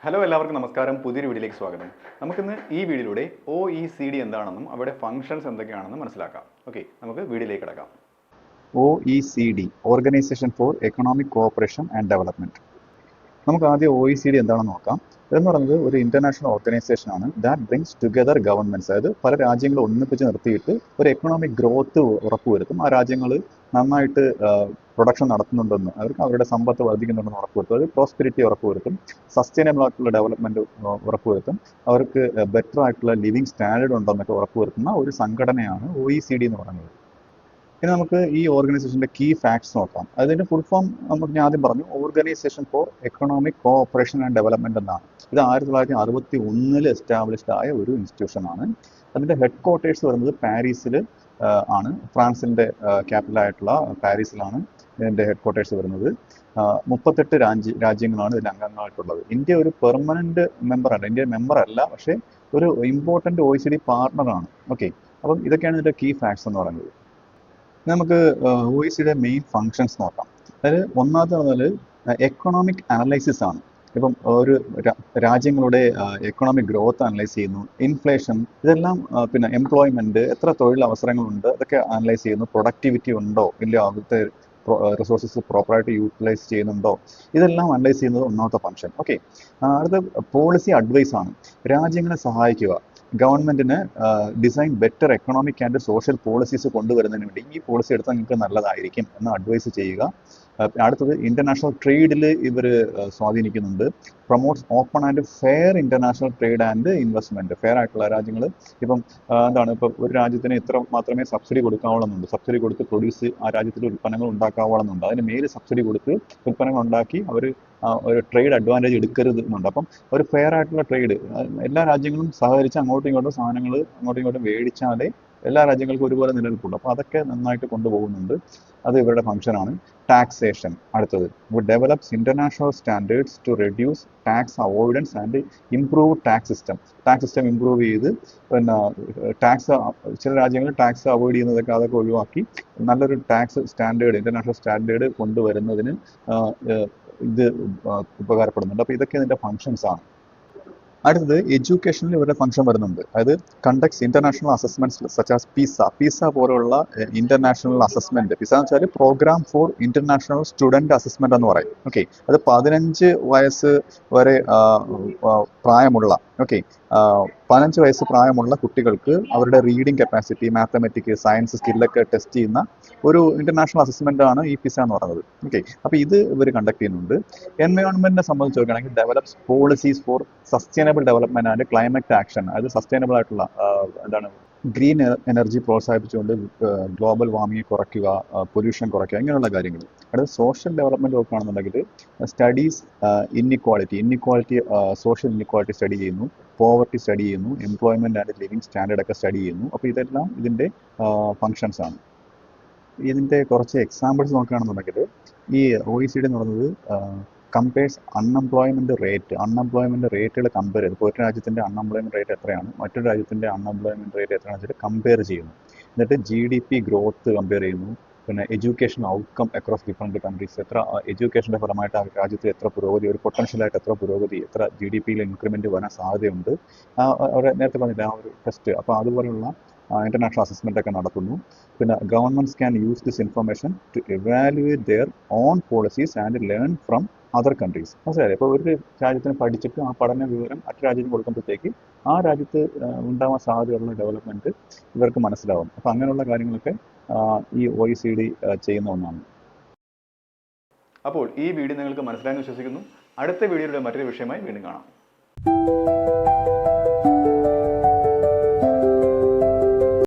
Hello എല്ലാവർക്കും നമസ്കാരം. പുതിയൊരു വീഡിയോയിലേക്ക് സ്വാഗതം. നമുക്കിന്ന് ഈ വീഡിയോയിലൂടെ OECD എന്താണെന്നും അവയുടെ ഫംഗ്ഷൻസ് എന്തൊക്കെയാണെന്നും മനസ്സിലാക്കാം. ഓക്കെ, നമുക്ക് വീഡിയോയിലേക്ക് കിടക്കാം. OECD organisation for economic cooperation and development. നമുക്ക് ആദ്യം OECD എന്താണെന്ന് നോക്കാം. ഇതെന്ന് പറയുന്നത് ഒരു ഇന്റർനാഷണൽ ഓർഗനൈസേഷൻ ആണ് ദാറ്റ് ബ്രിങ്സ് ടുഗദർ ഗവൺമെന്റ്സ്. അതായത് പല രാജ്യങ്ങളും ഒന്നിപ്പിച്ച് നിർത്തിയിട്ട് ഒരു എക്കണോമിക് ഗ്രോത്ത് ഉറപ്പുവരുത്തും. ആ രാജ്യങ്ങൾ നന്നായിട്ട് പ്രൊഡക്ഷൻ നടത്തുന്നുണ്ടെന്ന്, അവർക്ക് അവരുടെ സമ്പത്ത് വർദ്ധിക്കുന്നുണ്ടെന്ന് ഉറപ്പുവരുത്തും. അത് പ്രോസ്പെരിറ്റി ഉറപ്പുവരുത്തും, സസ്റ്റൈനബിൾ ആയിട്ടുള്ള ഡെവലപ്മെന്റ് ഉറപ്പുവരുത്തും, അവർക്ക് ബെറ്റർ ആയിട്ടുള്ള ലിവിങ് സ്റ്റാൻഡേർഡ് ഉണ്ടെന്നൊക്കെ ഉറപ്പുവരുത്തുന്ന ഒരു സംഘടനയാണ് OECD എന്ന് പറയുന്നത്. ഇനി നമുക്ക് ഈ ഓർഗനൈസേഷന്റെ കീ ഫാക്ട്സ് നോക്കാം. അതിന്റെ ഫുൾ ഫോം ഞാൻ ആദ്യം പറഞ്ഞു, organisation for economic cooperation and development എന്നാണ്. ഇത് 1961 എസ്റ്റാബ്ലിഷ്ഡ് ആയ ഒരു ഇൻസ്റ്റിറ്റ്യൂഷൻ ആണ്. അതിന്റെ ഹെഡ് ക്വാർട്ടേഴ്സ് വരുന്നത് പാരീസിൽ ആണ്. ഫ്രാൻസിന്റെ ക്യാപിറ്റൽ ആയിട്ടുള്ള പാരീസിലാണ് ഇതിന്റെ ഹെഡ് ക്വാർട്ടേഴ്സ് വരുന്നത്. 38 രാജ്യങ്ങളാണ് ഇതിന്റെ അംഗങ്ങളായിട്ടുള്ളത്. ഇന്ത്യ ഒരു പെർമനന്റ് മെമ്പർ അല്ല, ഇന്ത്യ മെമ്പർ അല്ല, പക്ഷേ ഒരു ഇമ്പോർട്ടന്റ് OECD പാർട്ണറാണ്. ഓക്കെ, അപ്പം ഇതൊക്കെയാണ് ഇതിന്റെ കീ ഫാക്ട്സ് എന്ന് പറയുന്നത്. നമുക്ക് OECD മെയിൻ ഫങ്ഷൻസ് നോക്കാം. അതായത് ഒന്നാമത് പറഞ്ഞാൽ എക്കണോമിക് അനലൈസിസ് ആണ്. ഇപ്പം ഒരു രാജ്യങ്ങളുടെ എക്കണോമിക് ഗ്രോത്ത് അനലൈസ് ചെയ്യുന്നു, ഇൻഫ്ലേഷൻ, ഇതെല്ലാം, പിന്നെ എംപ്ലോയ്മെന്റ്, എത്ര തൊഴിലവസരങ്ങളുണ്ട്, അതൊക്കെ അനലൈസ് ചെയ്യുന്നു, പ്രൊഡക്ടിവിറ്റി ഉണ്ടോ ഇല്ലയോ, അവിടുത്തെ റിസോഴ്സസ് പ്രോപ്പറായിട്ട് യൂട്ടിലൈസ് ചെയ്യുന്നുണ്ടോ, ഇതെല്ലാം അനലൈസ് ചെയ്യുന്നത് ഒന്നാമത്തെ ഫംഗ്ഷൻ. ഓക്കെ, അടുത്ത പോളിസി അഡ്വൈസ് ആണ്. രാജ്യങ്ങളെ സഹായിക്കുക, ഗവൺമെന്റിന് design better economic and social policies കൊണ്ടുവരുന്നതിന് വേണ്ടി ഈ പോളിസി എടുത്താൽ നിങ്ങൾക്ക് നല്ലതായിരിക്കും എന്ന് അഡ്വൈസ് ചെയ്യുക. അടുത്തത് ഇന്റർനാഷണൽ ട്രേഡിൽ ഇവർ സ്വാധീനിക്കുന്നുണ്ട്. Promotes open and fair international trade and investment. Fair ആയിട്ടുള്ള രാജ്യങ്ങൾ ഇപ്പം ഇപ്പം ഒരു രാജ്യത്തിന് ഇത്ര മാത്രമേ സബ്സിഡി കൊടുക്കാവുന്നുണ്ട്, സബ്സിഡി കൊടുത്ത് പ്രൊഡ്യൂസ് ആ രാജ്യത്തിൽ ഉൽപ്പന്നങ്ങൾ ഉണ്ടാക്കാവുന്നുണ്ട്, അതിന് മേൽ സബ്സിഡി കൊടുത്ത് ഉൽപ്പന്നങ്ങൾ ഉണ്ടാക്കി അവർ ഒരു ട്രേഡ് അഡ്വാൻറ്റേജ് എടുക്കരുത് എന്നുണ്ട്. അപ്പം ഒരു ഫെയർ ആയിട്ടുള്ള ട്രേഡ്, എല്ലാ രാജ്യങ്ങളും സഹകരിച്ച് അങ്ങോട്ടും ഇങ്ങോട്ടും സാധനങ്ങൾ അങ്ങോട്ടും ഇങ്ങോട്ടും മേടിച്ചാലേ എല്ലാ രാജ്യങ്ങൾക്കും ഒരുപോലെ നിലനിൽപ്പുള്ളൂ. അപ്പോൾ അതൊക്കെ നന്നായിട്ട് കൊണ്ടുപോകുന്നുണ്ട്. അത് ഇവരുടെ ഫംഗ്ഷനാണ്. ടാക്സേഷൻ അടുത്തത്, develops international standards to reduce tax avoidance and improve tax system. Tax system improve ചെയ്ത്, പിന്നെ ടാക്സ്, ചില രാജ്യങ്ങൾ ടാക്സ് അവോയ്ഡ് ചെയ്യുന്നതൊക്കെ അതൊക്കെ ഒഴിവാക്കി നല്ലൊരു ടാക്സ് സ്റ്റാൻഡേർഡ്, ഇന്റർനാഷണൽ സ്റ്റാൻഡേർഡ് കൊണ്ടുവരുന്നതിന് ഇത് ഉപകാരപ്പെടുന്നുണ്ട്. അപ്പോൾ ഇതൊക്കെ ഇതിന്റെ ഫങ്ഷൻസ് ആണ്. അടുത്തത് എഡ്യൂക്കേഷനിൽ ഇവരുടെ ഫംഗ്ഷൻ വരുന്നുണ്ട്. അതായത് conducts international assessments such as PISA പോലുള്ള ഇന്റർനാഷണൽ അസസ്മെന്റ്. പിസ എന്ന് വെച്ചാൽ program for international student assessment എന്ന് പറയും. ഓക്കെ, അത് 15 വയസ്സ് വരെ പ്രായമുള്ള, ഓക്കെ, 15 വയസ്സ് പ്രായമുള്ള കുട്ടികൾക്ക് അവരുടെ റീഡിംഗ് കപ്പാസിറ്റി, മാത്തമെറ്റിക്, സയൻസ് സ്കില്ലൊക്കെ ടെസ്റ്റ് ചെയ്യുന്ന ഒരു ഇന്റർനാഷണൽ അസസ്മെന്റ് ആണ് ഈ പിസ എന്ന് പറയുന്നത്. ഓക്കെ, അപ്പൊ ഇത് ഇവർ കണ്ടക്ട് ചെയ്യുന്നുണ്ട്. എൻവയോൺമെന്റിനെ സംബന്ധിച്ച് നോക്കുകയാണെങ്കിൽ develops policies four sustainable development and climate action. അതായത് സസ്റ്റൈനബിൾ ആയിട്ടുള്ള ഗ്രീൻ എനർജി പ്രോത്സാഹിപ്പിച്ചുകൊണ്ട് ഗ്ലോബൽ വാർമിംഗ് കുറയ്ക്കുക, പൊല്യൂഷൻ കുറയ്ക്കുക, ഇങ്ങനെയുള്ള കാര്യങ്ങൾ. അടുത്ത സോഷ്യൽ ഡെവലപ്മെന്റ് നോക്കുകയാണെന്നുണ്ടെങ്കിൽ studies inequality, social inequality study ചെയ്യുന്നു, പോവർട്ടി സ്റ്റഡി ചെയ്യുന്നു, എംപ്ലോയ്മെന്റ് ആൻഡ് ലിവിങ് സ്റ്റാൻഡേർഡ് ഒക്കെ സ്റ്റഡി ചെയ്യുന്നു. അപ്പോൾ ഇതെല്ലാം ഇതിന്റെ ഫങ്ഷൻസ് ആണ്. ഇതിന്റെ കുറച്ച് എക്സാമ്പിൾസ് നോക്കുകയാണെന്നുണ്ടെങ്കിൽ ഈ OECD എന്ന് പറയുന്നത് കമ്പയർസ് അൺഎംപ്ലോയ്മെന്റ് റേറ്റുകൾ കമ്പയർ ചെയ്ത്, ഇപ്പോൾ ഒരു രാജ്യത്തിന്റെ അൺഎംപ്ലോയ്മെന്റ് റേറ്റ് എത്രയാണ്, മറ്റൊരു രാജ്യത്തിന്റെ അൺഎംപ്ലോയ്മെന്റ് റേറ്റ് എത്രയാണെന്ന് വെച്ചിട്ട് കമ്പയർ ചെയ്യുന്നു. എന്നിട്ട് GDP ഗ്രോത്ത് കമ്പയർ ചെയ്യുന്നു, പിന്നെ education outcome across different countries, എത്ര എഡ്യൂക്കേഷന്റെ ഫലമായിട്ട് ആ രാജ്യത്ത് എത്ര പുരോഗതി, ഒരു പൊട്ടൻഷ്യലായിട്ട് എത്ര പുരോഗതി, എത്ര GDP-യിൽ ഇൻക്രിമെന്റ് വരാൻ സാധ്യതയുണ്ട്, നേരത്തെ പറഞ്ഞില്ല ആ ഒരു ടെസ്റ്റ്. അപ്പോൾ അതുപോലെയുള്ള ഇന്റർനാഷണൽ അസസ്മെന്റ് ഒക്കെ നടത്തുന്നു. പിന്നെ governments can use this information to evaluate their own policies and learn from other countries. മനസ്സിലായി? ഇപ്പോൾ ഒരു രാജ്യത്തിന് പഠിച്ചിട്ട് ആ പഠന വിവരം മറ്റു രാജ്യത്തിന് കൊടുക്കുമ്പോഴത്തേക്ക് ആ രാജ്യത്ത് ഉണ്ടാവാൻ സാധ്യതയുള്ള ഡെവലപ്മെന്റ് ഇവർക്ക് മനസ്സിലാവും. അപ്പം അങ്ങനെയുള്ള കാര്യങ്ങളൊക്കെ ഈ OECD ചെയ്യുന്ന ഒന്നാണ്. അപ്പോൾ ഈ വീഡിയോ നിങ്ങൾക്ക് മനസ്സിലായെന്ന് വിശ്വസിക്കുന്നു. അടുത്ത വീഡിയോയുടെ മറ്റൊരു വിഷയമായി വീണ്ടും കാണാം.